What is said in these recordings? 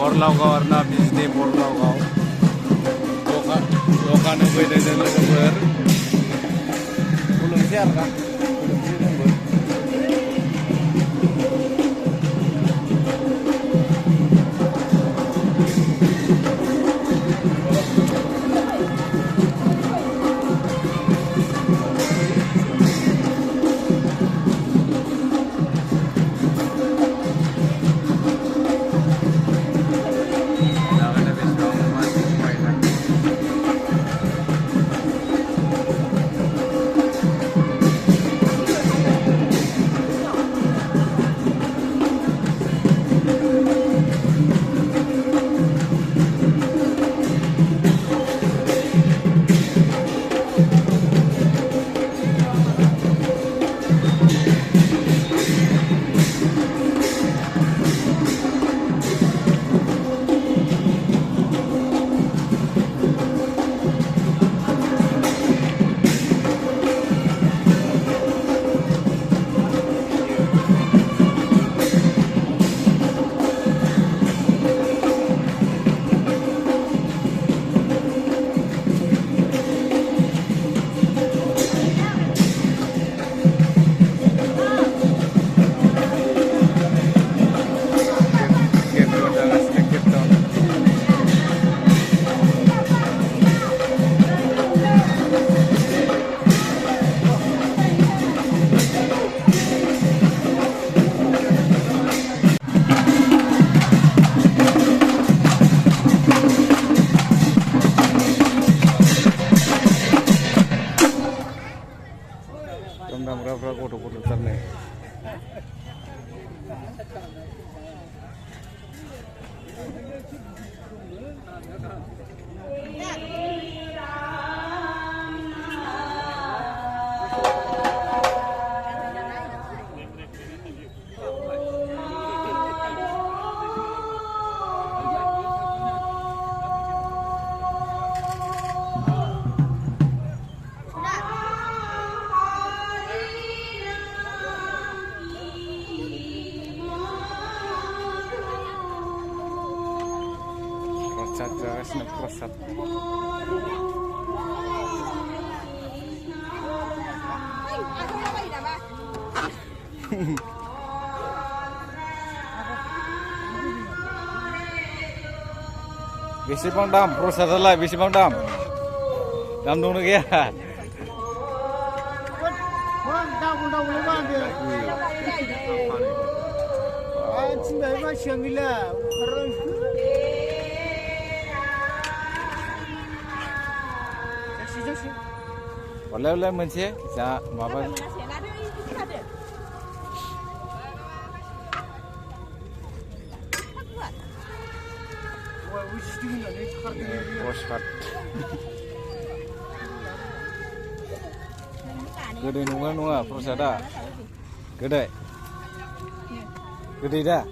Barlawgaon na bisnis Barlawgaon. Dokona beda dengan lebar. Belum siar kan? Belum siar kan? Berapa gotong-gotong sana. Jagas na prasad. Bisi bang dam, prasad lah bisi bang dam. Dam dong lagi ya. Bang dam boleh bang dia. Cinta memang syamila. Oleh monceh, saya apa? Postcard. Gede nunga persada. Gede. Gede dah.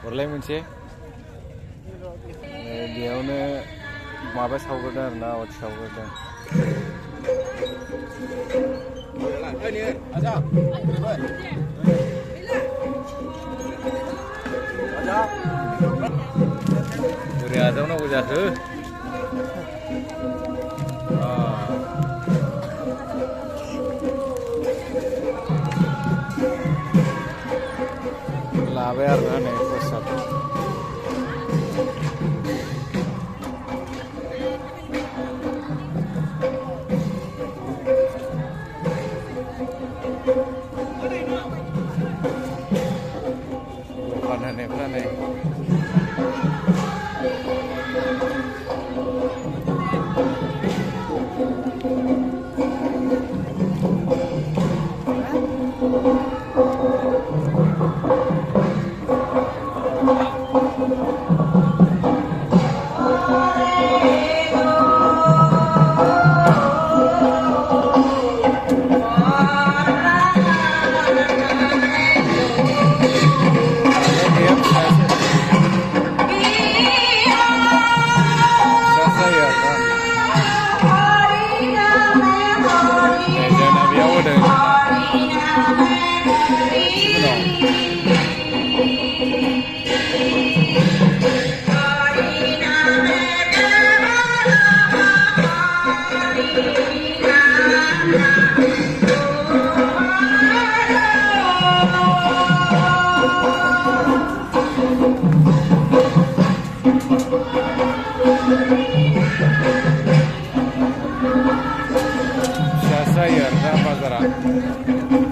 Oleh monceh. Dia una माबा सावगोरदों आरो ना आवाज सावगोरदों बोरै आजावनांगौ जाखो लाबाय आरो ना नै प्रसाद शासा yarda बाजारात